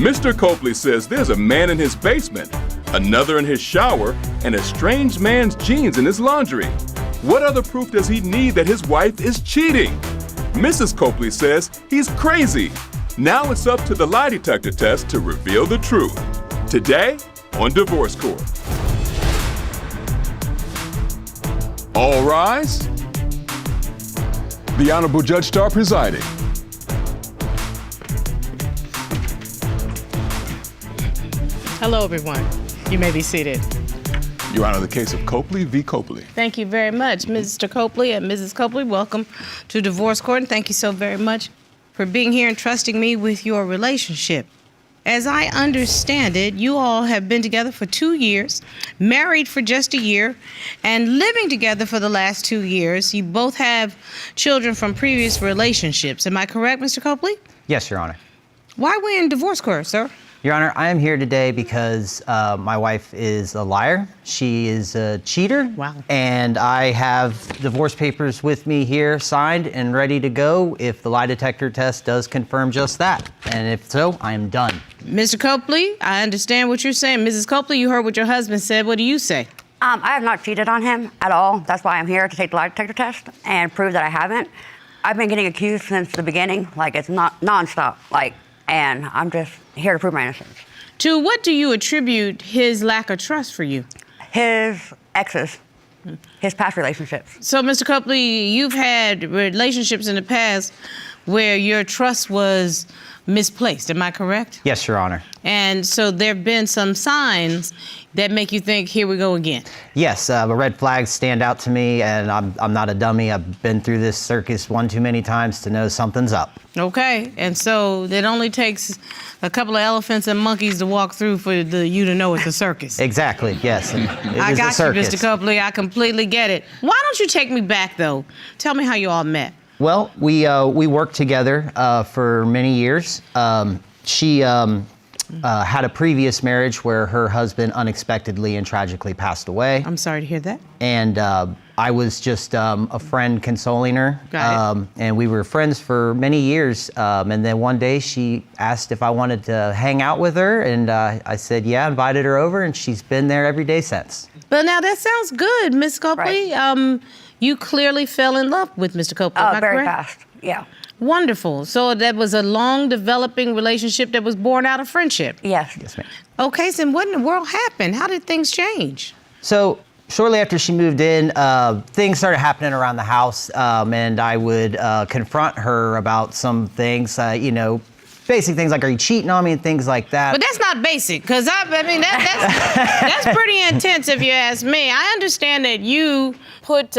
Mr. Copley says there's a man in his basement, another in his shower, and a strange man's jeans in his laundry. What other proof does he need that his wife is cheating? Mrs. Copley says he's crazy. Now it's up to the lie detector test to reveal the truth. Today on Divorce Court. All rise. The Honorable Judge Starr presiding. Hello, everyone. You may be seated. Your Honor, the case of Copley v. Copley. Thank you very much, Mr. Copley and Mrs. Copley. Welcome to Divorce Court, and thank you so very much for being here and trusting me with your relationship. As I understand it, you all have been together for 2 years, married for just a year, and living together for the last 2 years. You both have children from previous relationships. Am I correct, Mr. Copley? Yes, Your Honor. Why are we in divorce court, sir? Your Honor, I am here today because my wife is a liar. She is a cheater. Wow. And I have divorce papers with me here, signed and ready to go if the lie detector test does confirm just that. And if so, I am done. Mr. Copley, I understand what you're saying. Mrs. Copley, you heard what your husband said. What do you say? I have not cheated on him at all. That's why I'm here, to take the lie detector test and prove that I haven't. I've been getting accused since the beginning, like it's not nonstop, and I'm just here to prove my innocence. To what do you attribute his lack of trust for you? His exes, his past relationships. So, Mr. Copley, you've had relationships in the past where your trust was misplaced, am I correct? Yes, Your Honor. And so there have been some signs that make you think, here we go again. Yes, the red flags stand out to me, and I'm not a dummy. I've been through this circus one too many times to know something's up. Okay, and so it only takes a couple of elephants and monkeys to walk through for you to know it's a circus. Exactly, yes. It I is a got you, circus. Mr. Copley. I completely get it. Why don't you take me back, though? Tell me how you all met. Well, we worked together for many years. She had a previous marriage where her husband unexpectedly and tragically passed away. I'm sorry to hear that. And I was just a friend consoling her. Got it. And we were friends for many years. And then one day she asked if I wanted to hang out with her. And I said, yeah, invited her over. And she's been there every day since. But now that sounds good, Miss Copley. Right. You clearly fell in love with Mr. Copley. Am I Very correct? fast, yeah. Wonderful. So that was a long developing relationship that was born out of friendship. Yes. Yes, ma'am. Okay, so what in the world happened? How did things change? So shortly after she moved in, things started happening around the house, and I would confront her about some things, basic things like, are you cheating on me and things like that. But that's not basic, because that's pretty intense if you ask me. I understand that you put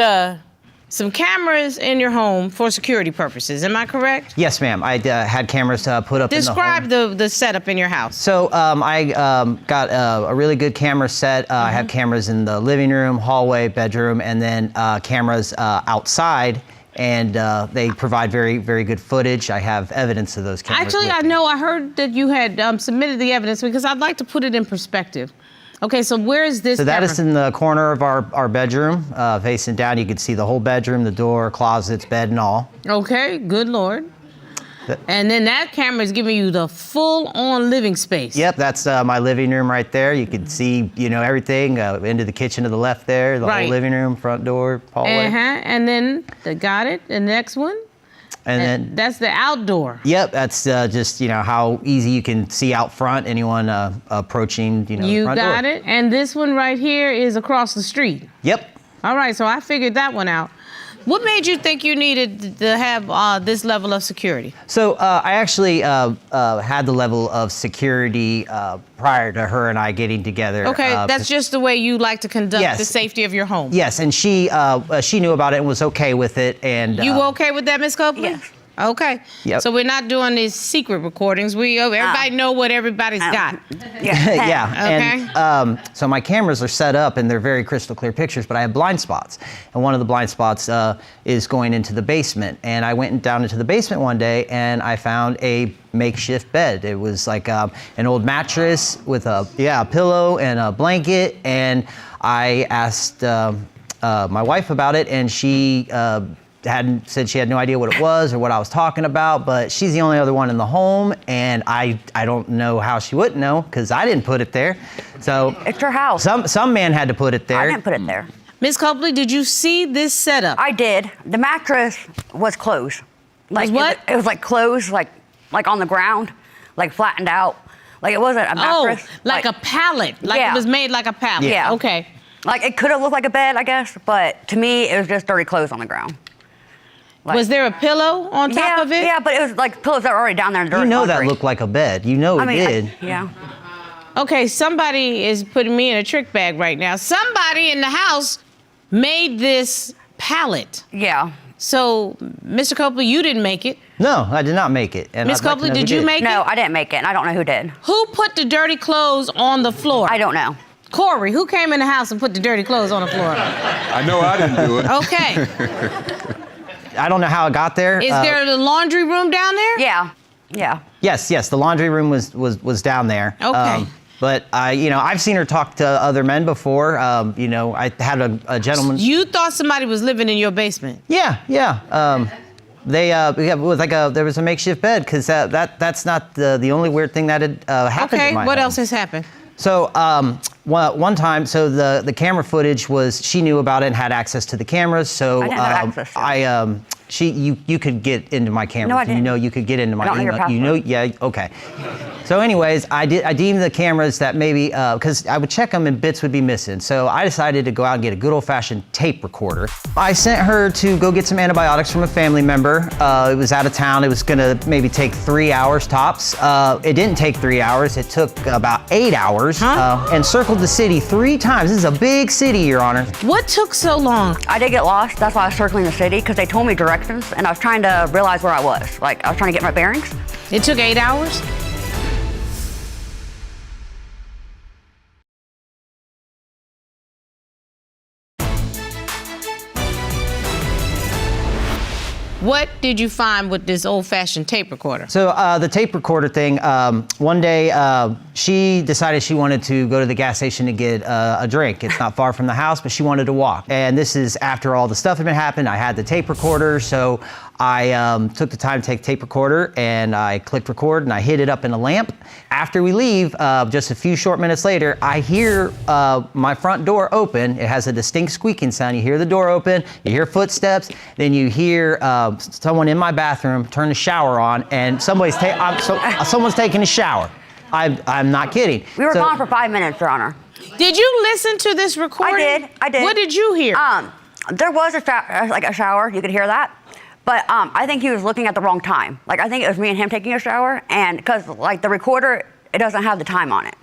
some cameras in your home for security purposes. Am I correct? Yes, ma'am. I had cameras put up in the home. Describe the setup in your house. So I got a really good camera set. I have cameras in the living room, hallway, bedroom, and then cameras outside. And they provide very, very good footage. I have evidence of those cameras. Actually, I heard that you had submitted the evidence, because I'd like to put it in perspective. Okay, so where is this So that camera? is in the corner of our bedroom, facing down. You can see the whole bedroom, the door, closets, bed, and all. Okay, good Lord. And then that camera is giving you the full-on living space. Yep, that's my living room right there. You can see, everything, into the kitchen to the left there, the whole living room, front door, hallway. And then, got it, the next one. And then that's the outdoor. Yep, that's just, how easy you can see out front, anyone approaching, the front door. You got it. And this one right here is across the street. Yep. All right, so I figured that one out. What made you think you needed to have this level of security? So I actually had the level of security prior to her and I getting together. Okay, that's just the way you like to conduct the safety of your home. Yes, and she knew about it and was okay with it. And you okay with that, Ms. Copley? Yes. Okay. Yep. So we're not doing these secret recordings. Everybody know what everybody's got. Yeah. Okay. And so my cameras are set up and they're very crystal clear pictures, but I have blind spots. And one of the blind spots is going into the basement. And I went down into the basement one day and I found a makeshift bed. It was like an old mattress with a pillow and a blanket. And I asked my wife about it, and she hadn't said she had no idea what it was or what I was talking about, but she's the only other one in the home, and I don't know how she wouldn't know because I didn't put it there. So It's her house. some man had to put it there. I didn't put it there. Ms. Copley, did you see this setup? I did. The mattress was closed. Like what? It was like closed, like on the ground, like flattened out. Like it wasn't a mattress. Like a pallet. Like Yeah. it was made like a pallet. Yeah. Okay. Like it could have looked like a bed, I guess, but to me, it was just dirty clothes on the ground. Like, Was there a pillow on top of it? Yeah, but it was like pillows that were already down there in the dirty You know laundry. that looked like a bed. You know it did. Yeah. Okay, somebody is putting me in a trick bag right now. Somebody in the house made this pallet. Yeah. So, Mr. Copley, you didn't make it. No, I did not make it. And Ms. I'd like to Copley, know who did you make No, it? I didn't make it, and I don't know who did. Who put the dirty clothes on the floor? I don't know. Corey, who came in the house and put the dirty clothes on the floor? I know I didn't do it. Okay. I don't know how it got there. Is there the laundry room down there? Yeah. Yeah. Yes, the laundry room was down there. Okay. But I've seen her talk to other men before. I had a gentleman. You thought somebody was living in your basement? Yeah. It was like there was a makeshift bed because that's not the only weird thing that had happened. Okay, in my what home. else has happened? So one time, so the camera footage was, she knew about it and had access to the cameras. So I didn't have access to it. You could get into my cameras. No, I and you didn't. know you could get into my I don't know your email. password. Yeah, okay. So anyways, I deemed the cameras that maybe, because I would check them and bits would be missing. So I decided to go out and get a good old-fashioned tape recorder. I sent her to go get some antibiotics from a family member. It was out of town. It was gonna maybe take 3 hours tops. It didn't take 3 hours. It took about 8 hours. And circled the city 3 times. This is a big city, Your Honor. What took so long? I did get lost. That's why I was circling the city, because they told me directions, and I was trying to realize where I was. Like, I was trying to get my bearings. It took 8 hours? What did you find with this old-fashioned tape recorder? So the tape recorder thing, one day she decided she wanted to go to the gas station to get a drink. It's not far from the house, but she wanted to walk. And this is after all the stuff had been happened. I had the tape recorder, so I took the time to take the tape recorder and I clicked record and I hid it up in a lamp. After we leave, just a few short minutes later, I hear my front door open. It has a distinct squeaking sound. You hear the door open, you hear footsteps, then you hear someone in my bathroom turn the shower on, and someone's taking a shower. I'm not kidding. We were gone for 5 minutes, Your Honor. Did you listen to this recording? I did. What did you hear? There was a shower. You could hear that. But I think he was looking at the wrong time. Like, I think it was me and him taking a shower, and because, like, the recorder, it doesn't have the time on it.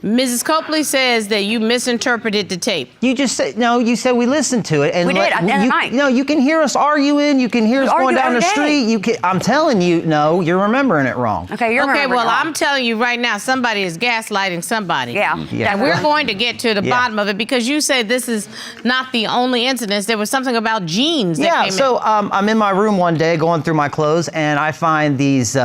Mrs. Copley says that you misinterpreted the tape. You just said, no, you said we listened to it. And We did, at the end of the night. No, you can hear us arguing. You can hear us going down the street. I'm telling you, no, you're remembering it wrong. Okay, you're Okay, remembering well, it wrong. I'm telling you right now, somebody is gaslighting somebody. Yeah. And we're going to get to the Yeah. bottom of it because you said this is not the only incident. There was something about jeans that came So I'm in my room one day going through my clothes, and I find these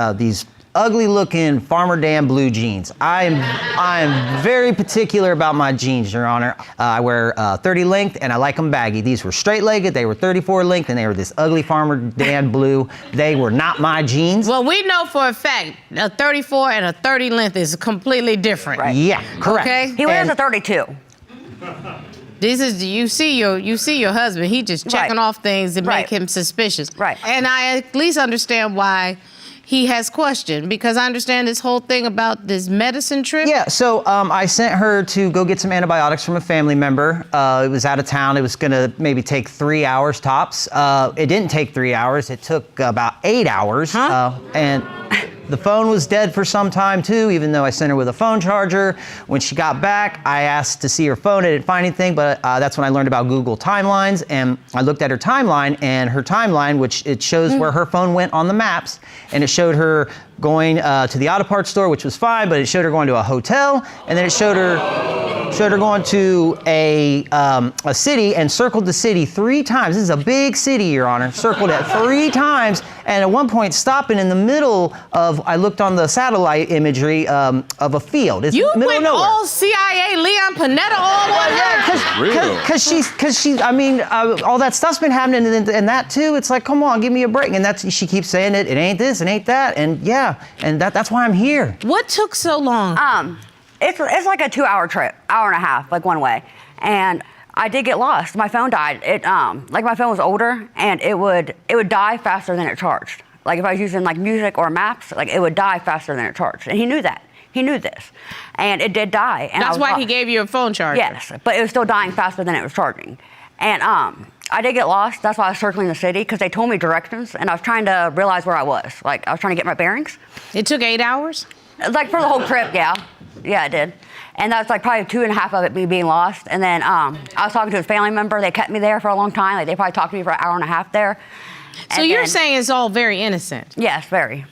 ugly-looking Farmer Dan blue jeans. I'm very particular about my jeans, Your Honor. I wear 30 length, and I like them baggy. These were straight-legged. They were 34 length, and they were this ugly Farmer Dan blue. They were not my jeans. Well, we know for a fact a 34 and a 30 length is completely different. Right. Yeah, correct. Okay. He wears a 32. This is you see your husband. He just checking off things that make him suspicious. Right. And I at least understand why he has questioned, because I understand this whole thing about this medicine trip. Yeah, so I sent her to go get some antibiotics from a family member. It was out of town. It was gonna maybe take 3 hours tops. It didn't take 3 hours. It took about 8 hours. And the phone was dead for some time too, even though I sent her with a phone charger. When she got back, I asked to see her phone. I didn't find anything, but that's when I learned about Google timelines, and I looked at her timeline, which it shows where her phone went on the maps, and it showed her going to the auto parts store, which was fine, but it showed her going to a hotel, and then it showed her going to a city and circled the city 3 times. This is a big city, Your Honor. Circled it 3 times, and at one point stopping in the middle of, I looked on the satellite imagery of a field. It's You middle went of nowhere. all CIA Leon Panetta all the way there? Because she's, I mean, all that stuff's been happening, and that too. It's like, come on, give me a break. And she keeps saying it ain't this, it ain't that, and yeah, and that's why I'm here. What took so long? It's like a 2-hour trip, hour and a half, like one way. And I did get lost. My phone died. Like my phone was older, and it would die faster than it charged. Like if I was using like music or maps, like it would die faster than it charged. And he knew that. He knew this. And it did die. And That's why he gave you a phone charger. Yes, but it was still dying faster than it was charging. And I did get lost. That's why I was circling the city, because they told me directions, and I was trying to realize where I was. Like I was trying to get my bearings. It took 8 hours? Like for the whole trip, yeah. Yeah, it did. And that's like probably 2.5 of it me being lost. And then I was talking to his family member. They kept me there for a long time. Like they probably talked to me for an hour and a half there. So you're saying it's all very innocent? Yes, very.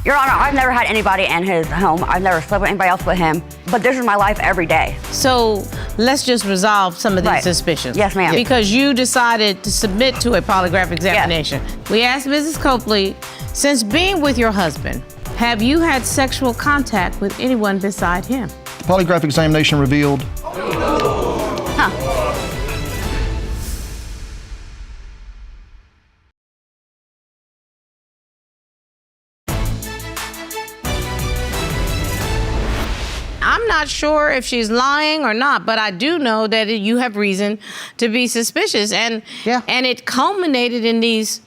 Your Honor, I've never had anybody in his home. I've never slept with anybody else but him. But this is my life every day. So let's just resolve some of these suspicions. Yes, ma'am. Because you decided to submit to a polygraph examination. Yes. We asked Mrs. Copley, since being with your husband, have you had sexual contact with anyone beside him? The polygraph examination revealed. I'm not sure if she's lying or not, but I do know that you have reason to be suspicious, and it culminated in these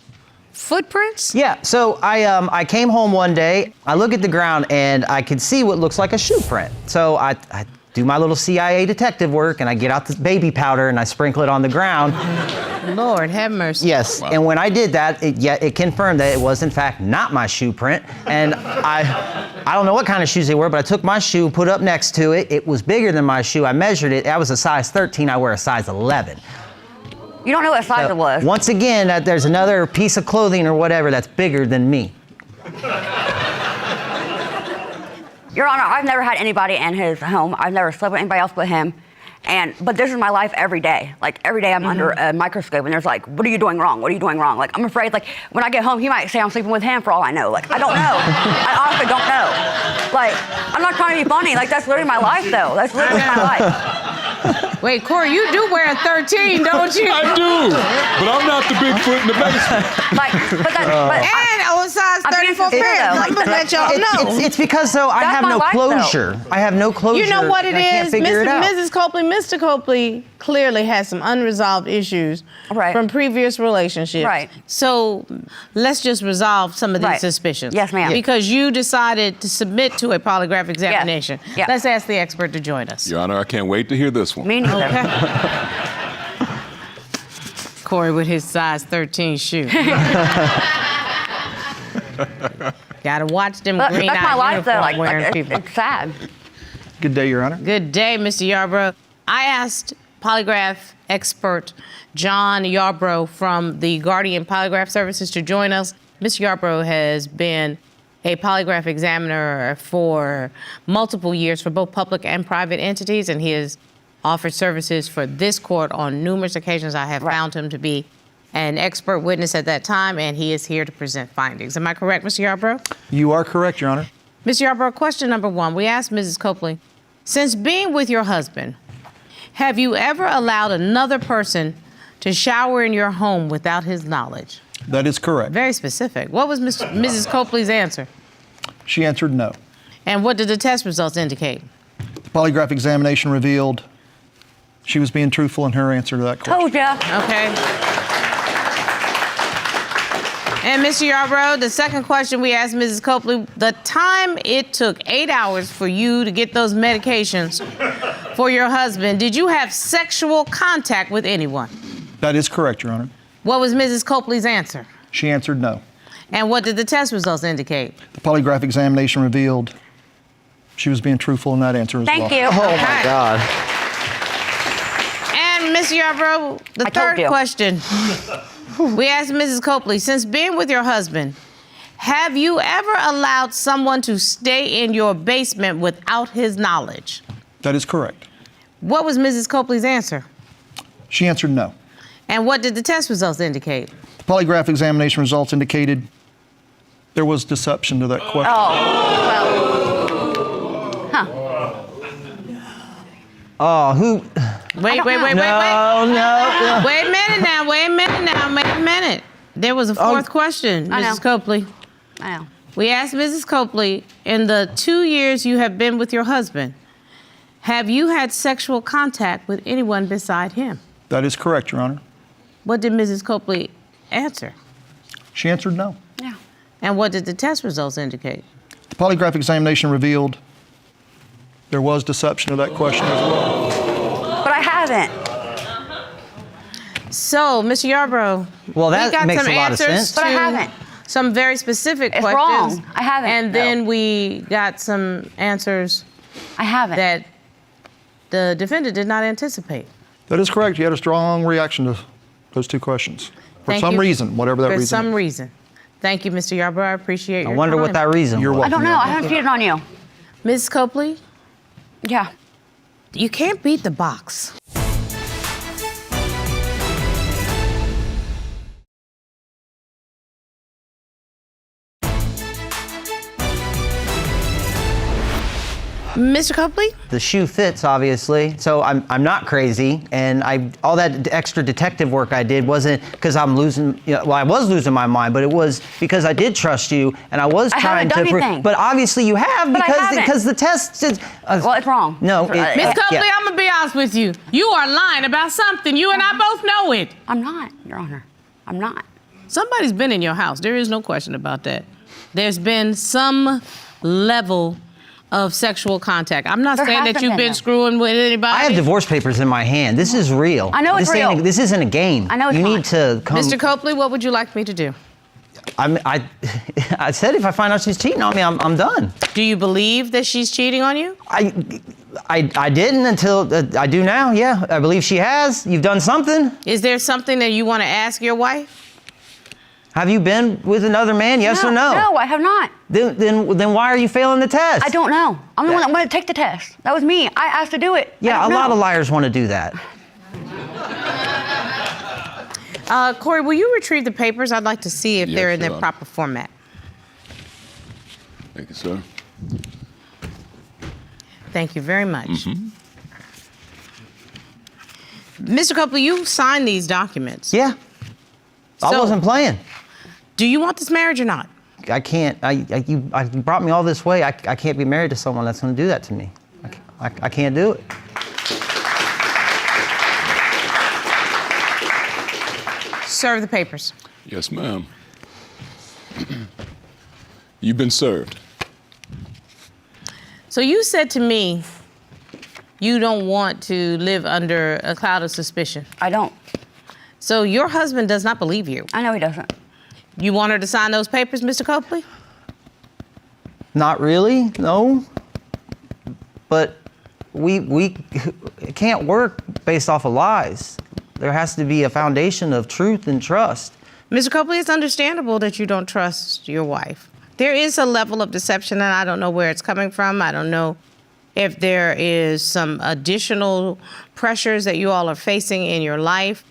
footprints? Yeah, so I came home one day, I look at the ground, and I could see what looks like a shoe print. So I do my little CIA detective work, and I get out this baby powder, and I sprinkle it on the ground. Lord have mercy. Yes, wow. And when I did that, it confirmed that it was, in fact, not my shoe print. And I don't know what kind of shoes they were, but I took my shoe, put it up next to it. It was bigger than my shoe. I measured it. That was a size 13. I wear a size 11. You don't know what size it was. Once again, there's another piece of clothing or whatever that's bigger than me. Your Honor, I've never had anybody in his home. I've never slept with anybody else but him. But this is my life every day. Like every day I'm under a microscope, and there's like, what are you doing wrong? What are you doing wrong? Like I'm afraid, like when I get home, he might say I'm sleeping with him for all I know. Like I don't know. I honestly don't know. Like I'm not trying to be funny. Like that's literally my life though. That's literally my life. Wait, Corey, you do wear a 13, don't you? I do, but I'm not the Bigfoot in the basement. And a size 34 pants. I'm gonna let y'all know. It's because though I have no closure. I have no closure. You know what it is, Mrs. Copley. Mr. Copley clearly has some unresolved issues from previous relationships. Right. So let's just resolve some of these suspicions. Yes, ma'am. Because you decided to submit to a polygraph examination. Yeah. Let's ask the expert to join us. Your Honor, I can't wait to hear this one. Me neither. Okay. Corey with his size 13 shoe. Gotta watch them green-eyed that's my life though. uniform wearing people. It's sad. Good day, Your Honor. Good day, Mr. Yarbrough. I asked polygraph expert John Yarbrough from the Guardian Polygraph Services to join us. Mr. Yarbrough has been a polygraph examiner for multiple years for both public and private entities, and he has offered services for this court on numerous occasions. I have found him to be an expert witness at that time, and he is here to present findings. Am I correct, Mr. Yarbrough? You are correct, Your Honor. Mr. Yarbrough, question number 1. We asked Mrs. Copley, since being with your husband, have you ever allowed another person to shower in your home without his knowledge? That is correct. Very specific. What was Mrs. Copley's answer? She answered no. And what did the test results indicate? The polygraph examination revealed she was being truthful in her answer to that question. Told ya. Okay. And Mr. Yarbrough, the second question we asked Mrs. Copley, the time it took 8 hours for you to get those medications for your husband, did you have sexual contact with anyone? That is correct, Your Honor. What was Mrs. Copley's answer? She answered no. And what did the test results indicate? The polygraph examination revealed she was being truthful in that answer as well. Thank you. Oh my God. And Mr. Yarbrough, the third question. We asked Mrs. Copley, since being with your husband, Have you ever allowed someone to stay in your basement without his knowledge? That is correct. What was Mrs. Copley's answer? She answered no. And what did the test results indicate? The polygraph examination results indicated there was deception to that question. Oh, who? Wait. No. Wait a minute. There was a fourth question, I know. Mrs. Copley. I know. We asked Mrs. Copley, in the 2 years you have been with your husband, have you had sexual contact with anyone beside him? That is correct, Your Honor. What did Mrs. Copley answer? She answered no. Yeah. And what did the test results indicate? The polygraph examination revealed there was deception to that question as well. But I haven't. So, Mr. Yarbrough, Well, that we got makes some a lot of answers sense. But I to haven't. some very specific It's questions. wrong. I haven't, And then no. we got some answers I haven't. that the defendant did not anticipate. That is correct. You had a strong reaction to those two questions. For Thank some you. reason, whatever that For reason some is. reason. Thank you, Mr. Yarbrough. I appreciate your I wonder time. what that reason You're was. I don't know. I haven't cheated on you. Ms. Copley, Yeah. you can't beat the box. Mr. Copley? The shoe fits, obviously. So I'm not crazy, and all that extra detective work I did wasn't because I'm losing. Well, I was losing my mind, but it was because I did trust you, and I was I trying haven't to. done anything. But obviously you have But I haven't. because the test. Well, it's wrong. No, Ms. Copley, yeah. I'm gonna be honest with you. You are lying about something. You and I both know it. I'm not, Your Honor. I'm not. Somebody's been in your house. There is no question about that. There's been some level of sexual contact. I'm not There saying that hasn't you've been, been though. screwing with anybody. I have divorce papers in my hand. This is real. I know it's real. This isn't a game. I know it's You not. need to come. Mr. Copley, what would you like me to do? I said if I find out she's cheating on me, I'm done. Do you believe that she's cheating on you? I didn't until I do now. Yeah, I believe she has. You've done something. Is there something that you want to ask your wife? Have you been with another man? Yes or no? No, I have not. Then why are you failing the test? I don't know. I'm the one that wanted to take the test. That was me. I asked to do it. Yeah, a lot of liars want to do that. Corey, will you retrieve the papers? I'd like to see if Yes, they're in Your their Honor. proper format. Thank you, sir. Thank you very much. Mr. Copley, you signed these documents. Yeah. I So- wasn't playing. Do you want this marriage or not? I can't. You brought me all this way. I can't be married to someone that's going to do that to me. I can't do it. Serve the papers. Yes, ma'am. You've been served. So you said to me you don't want to live under a cloud of suspicion. I don't. So your husband does not believe you. I know he doesn't. You want her to sign those papers, Mr. Copley? Not really. No. But it can't work based off of lies. There has to be a foundation of truth and trust. Mr. Copley, it's understandable that you don't trust your wife. There is a level of deception, and I don't know where it's coming from. I don't know if there is some additional pressures that you all are facing in your life.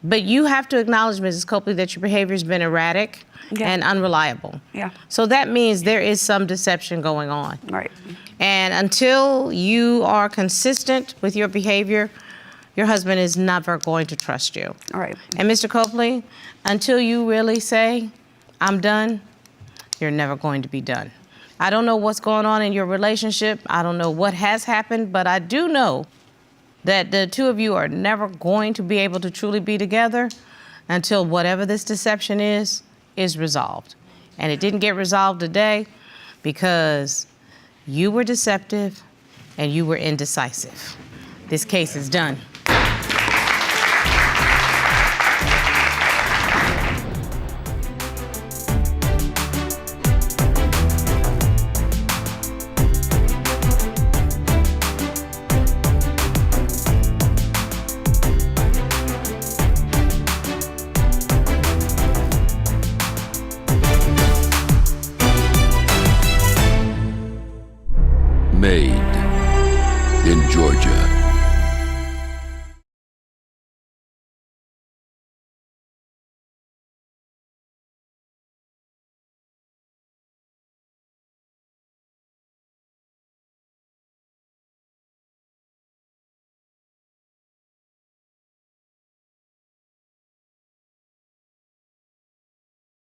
But you have to acknowledge, Mrs. Copley, that your behavior has been erratic and unreliable. Yeah. So that means there is some deception going on. Right. And until you are consistent with your behavior, your husband is never going to trust you. All right. And Mr. Copley, until you really say, I'm done, you're never going to be done. I don't know what's going on in your relationship. I don't know what has happened, but I do know that the two of you are never going to be able to truly be together until whatever this deception is resolved. And it didn't get resolved today because you were deceptive and you were indecisive. This case is done. made in Georgia.